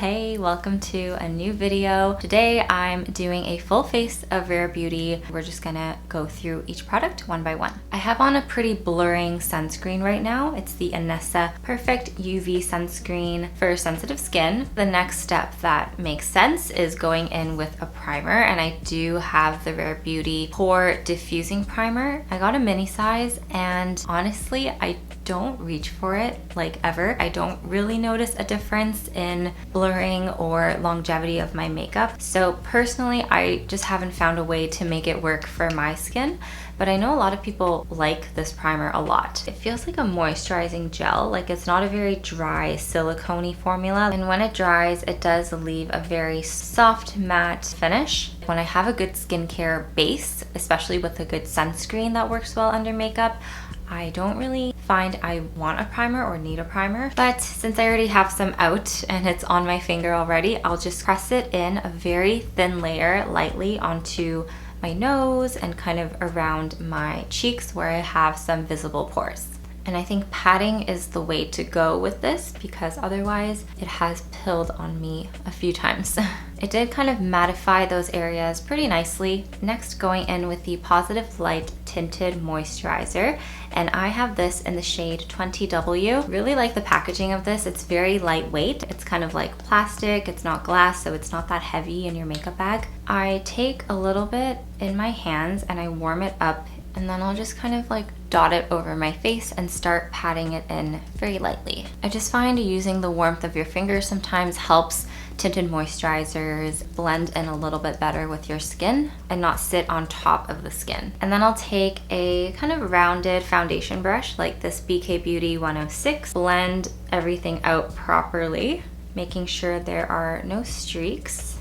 Hey, welcome to a new video. Today I'm doing a full face of Rare Beauty. We're just gonna go through each product one by one. I have on a pretty blurring sunscreen right now. It's the Anessa Perfect UV Sunscreen for sensitive skin. The next step that makes sense is going in with a primer, and I do have the Rare Beauty Pore Diffusing Primer. I got a mini size, and honestly, I don't reach for it like ever. I don't really notice a difference in blurring or longevity of my makeup. So personally, I just haven't found a way to make it work for my skin, but I know a lot of people like this primer a lot. It feels like a moisturizing gel, like it's not a very dry silicone-y formula, and when it dries, it does leave a very soft matte finish. When I have a good skincare base, especially with a good sunscreen that works well under makeup, I don't really find I want a primer or need a primer, but since I already have some out and it's on my finger already, I'll just press it in a very thin layer lightly onto my nose and kind of around my cheeks where I have some visible pores. And I think patting is the way to go with this because otherwise it has pilled on me a few times. It did kind of mattify those areas pretty nicely. Next, going in with the Positive Light Tinted Moisturizer, and I have this in the shade 20W. Really like the packaging of this. It's very lightweight. It's kind of like plastic. It's not glass, so it's not that heavy in your makeup bag. I take a little bit in my hands and I warm it up, and then I'll just kind of like dot it over my face and start patting it in very lightly. I just find using the warmth of your fingers sometimes helps tinted moisturizers blend in a little bit better with your skin and not sit on top of the skin. And then I'll take a kind of rounded foundation brush like this BK Beauty 106, blend everything out properly, making sure there are no streaks.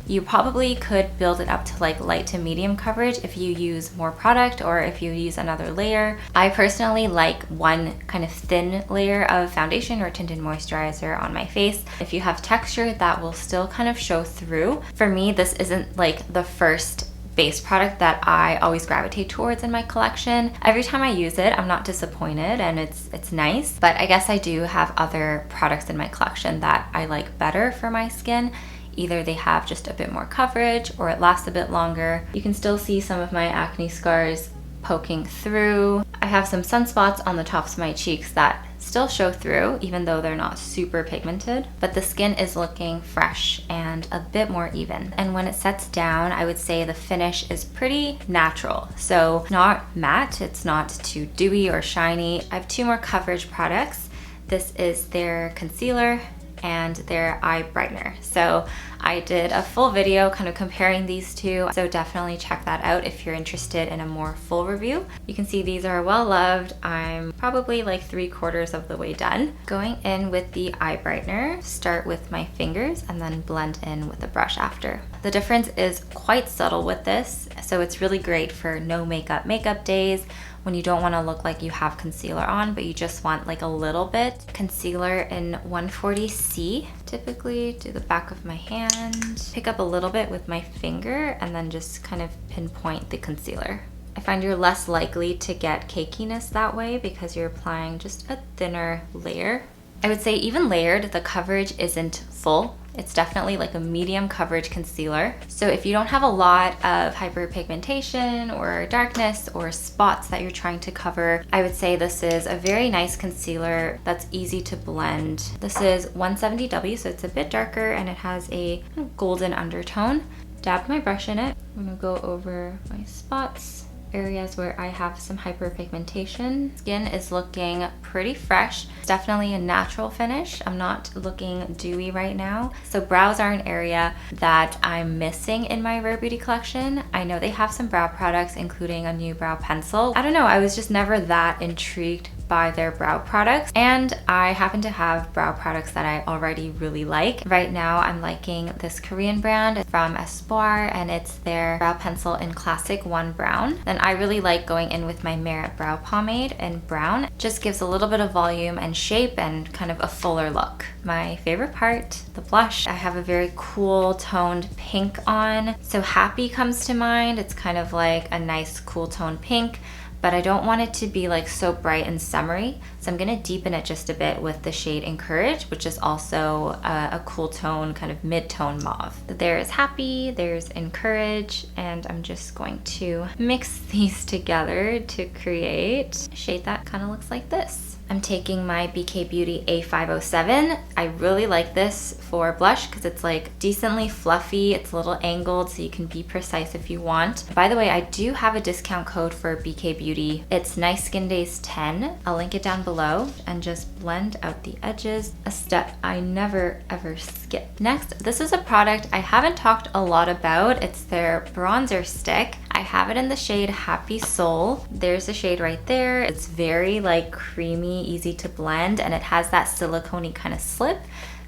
You probably could build it up to like light to medium coverage if you use more product or if you use another layer. I personally like one kind of thin layer of foundation or tinted moisturizer on my face. If you have texture, that will still kind of show through. For me, this isn't like the first base product that I always gravitate towards in my collection. Every time I use it, I'm not disappointed and it's nice, but I guess I do have other products in my collection that I like better for my skin. Either they have just a bit more coverage or it lasts a bit longer. You can still see some of my acne scars poking through. I have some sunspots on the tops of my cheeks that still show through even though they're not super pigmented, but the skin is looking fresh and a bit more even. And when it sets down, I would say the finish is pretty natural. So not matte, it's not too dewy or shiny. I have two more coverage products. This is their concealer and their eye brightener. So I did a full video kind of comparing these two, so definitely check that out if you're interested in a more full review. You can see these are well loved. I'm probably like 3/4 of the way done. Going in with the eye brightener, start with my fingers and then blend in with the brush after. The difference is quite subtle with this, so it's really great for no makeup days when you don't want to look like you have concealer on, but you just want like a little bit. Concealer in 140C, typically do the back of my hand, pick up a little bit with my finger, and then just kind of pinpoint the concealer. I find you're less likely to get cakiness that way because you're applying just a thinner layer. I would say even layered, the coverage isn't full. It's definitely like a medium coverage concealer. So if you don't have a lot of hyperpigmentation or darkness or spots that you're trying to cover, I would say this is a very nice concealer that's easy to blend. This is 170W, so it's a bit darker and it has a golden undertone. Dab my brush in it. I'm gonna go over my spots, areas where I have some hyperpigmentation. Skin is looking pretty fresh. It's definitely a natural finish. I'm not looking dewy right now. So brows are an area that I'm missing in my Rare Beauty collection. I know they have some brow products, including a new brow pencil. I don't know, I was just never that intrigued by their brow products, and I happen to have brow products that I already really like. Right now I'm liking this Korean brand from Espoir, and it's their brow pencil in Classic 1 Brown. Then I really like going in with my Merit brow pomade in brown. Just gives a little bit of volume and shape and kind of a fuller look. My favorite part, the blush. I have a very cool toned pink on, so Happy comes to mind. It's kind of like a nice cool toned pink. but I don't want it to be like so bright and summery. So I'm gonna deepen it just a bit with the shade Encourage, which is also a cool tone, kind of mid-tone mauve. There is Happy, there's Encourage, and I'm just going to mix these together to create a shade that kind of looks like this. I'm taking my BK Beauty A507. I really like this for blush because it's like decently fluffy. It's a little angled so you can be precise if you want. By the way, I do have a discount code for BK Beauty. It's Nice Skin Days 10. I'll link it down below, and just blend out the edges, a step I never ever skip. Next, this is a product I haven't talked a lot about. It's their bronzer stick. I have it in the shade Happy Soul. There's the shade right there. It's very like creamy, easy to blend, and it has that silicone-y kind of slip.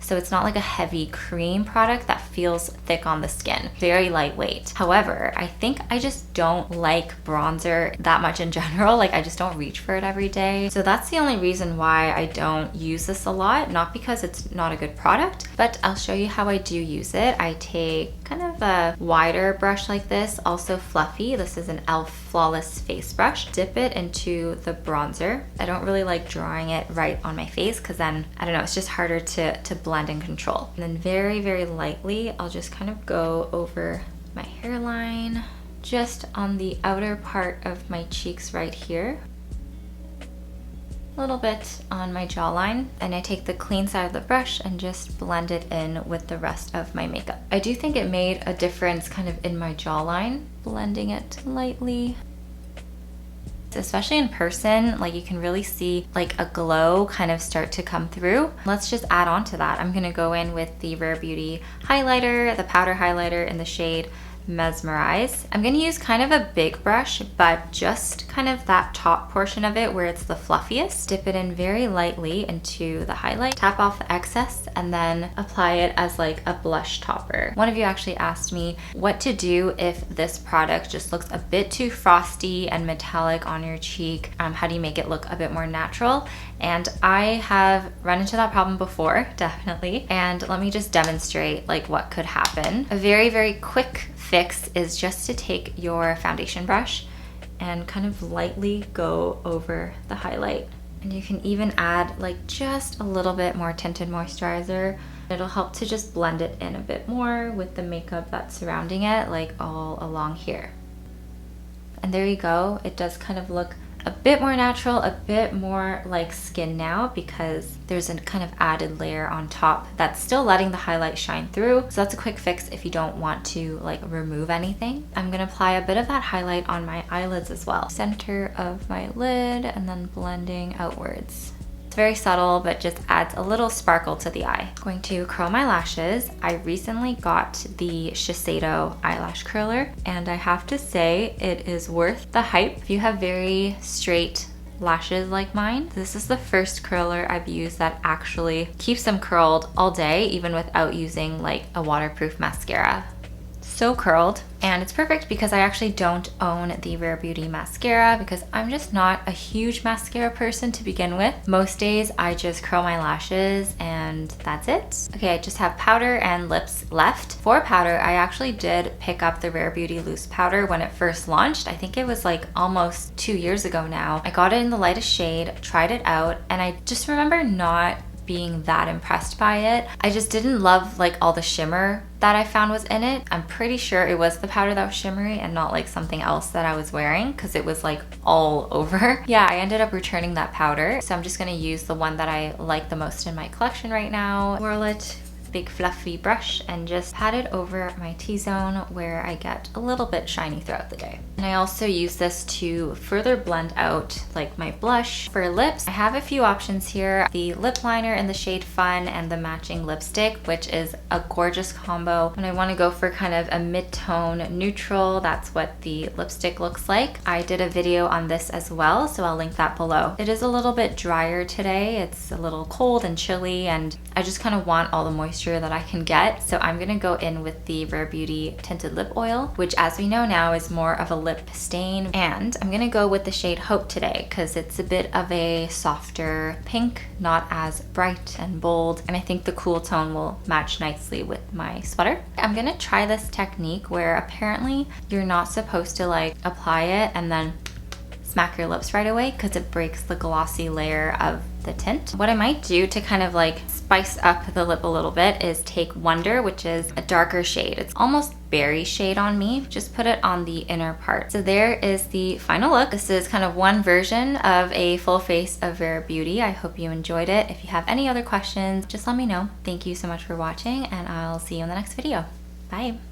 So it's not like a heavy cream product that feels thick on the skin. Very lightweight. However, I think I just don't like bronzer that much in general. Like I just don't reach for it every day. So that's the only reason why I don't use this a lot. Not because it's not a good product, but I'll show you how I do use it. I take kind of a wider brush like this, also fluffy. This is an e.l.f. Flawless Face Brush. Dip it into the bronzer. I don't really like drawing it right on my face because then, I don't know, it's just harder to blend and control. And then very, very lightly, I'll just kind of go over my hairline, just on the outer part of my cheeks right here. A little bit on my jawline, and I take the clean side of the brush and just blend it in with the rest of my makeup. I do think it made a difference kind of in my jawline, blending it lightly. Especially in person, like you can really see like a glow kind of start to come through. Let's just add on to that. I'm gonna go in with the Rare Beauty highlighter, the powder highlighter in the shade Mesmerize. I'm gonna use kind of a big brush, but just kind of that top portion of it where it's the fluffiest. Dip it in very lightly into the highlight, tap off the excess, and then apply it as like a blush topper. One of you actually asked me what to do if this product just looks a bit too frosty and metallic on your cheek. How do you make it look a bit more natural? And I have run into that problem before, definitely. And let me just demonstrate like what could happen. A very, very quick fix is just to take your foundation brush and kind of lightly go over the highlight. And you can even add like just a little bit more tinted moisturizer. It'll help to just blend it in a bit more with the makeup that's surrounding it, like all along here. And there you go. It does kind of look a bit more natural, a bit more like skin now, because there's a kind of added layer on top that's still letting the highlight shine through. So that's a quick fix if you don't want to like remove anything. I'm gonna apply a bit of that highlight on my eyelids as well. Center of my lid and then blending outwards. It's very subtle, but just adds a little sparkle to the eye. I'm going to curl my lashes. I recently got the Shiseido eyelash curler, and I have to say it is worth the hype. If you have very straight lashes like mine, this is the first curler I've used that actually keeps them curled all day, even without using like a waterproof mascara. So curled, and it's perfect because I actually don't own the Rare Beauty mascara because I'm just not a huge mascara person to begin with. Most days I just curl my lashes and that's it. Okay, I just have powder and lips left. For powder, I actually did pick up the Rare Beauty loose powder when it first launched. I think it was like almost 2 years ago now. I got it in the lightest shade, tried it out, and I just remember not being that impressed by it. I just didn't love like all the shimmer that I found was in it. I'm pretty sure it was the powder that was shimmery and not like something else that I was wearing, because it was like all over. Yeah, I ended up returning that powder. So I'm just gonna use the one that I like the most in my collection right now. Swirl it, big fluffy brush, and just pat it over my T-zone where I get a little bit shiny throughout the day. And I also use this to further blend out like my blush. For lips, I have a few options here. The lip liner in the shade Fun and the matching lipstick, which is a gorgeous combo. When I want to go for kind of a mid-tone neutral, that's what the lipstick looks like. I did a video on this as well, so I'll link that below. It is a little bit drier today. It's a little cold and chilly, and I just kind of want all the moisture that I can get. So I'm gonna go in with the Rare Beauty Tinted Lip Oil, which as we know now is more of a lip stain. And I'm gonna go with the shade Hope today because it's a bit of a softer pink, not as bright and bold. And I think the cool tone will match nicely with my sweater. I'm gonna try this technique where apparently you're not supposed to like apply it and then smack your lips right away because it breaks the glossy layer of the tint. What I might do to kind of like spice up the lip a little bit is take Wonder, which is a darker shade. It's almost berry shade on me. Just put it on the inner part. So there is the final look. This is kind of one version of a full face of Vera Beauty. I hope you enjoyed it. If you have any other questions, just let me know. Thank you so much for watching, and I'll see you in the next video. Bye.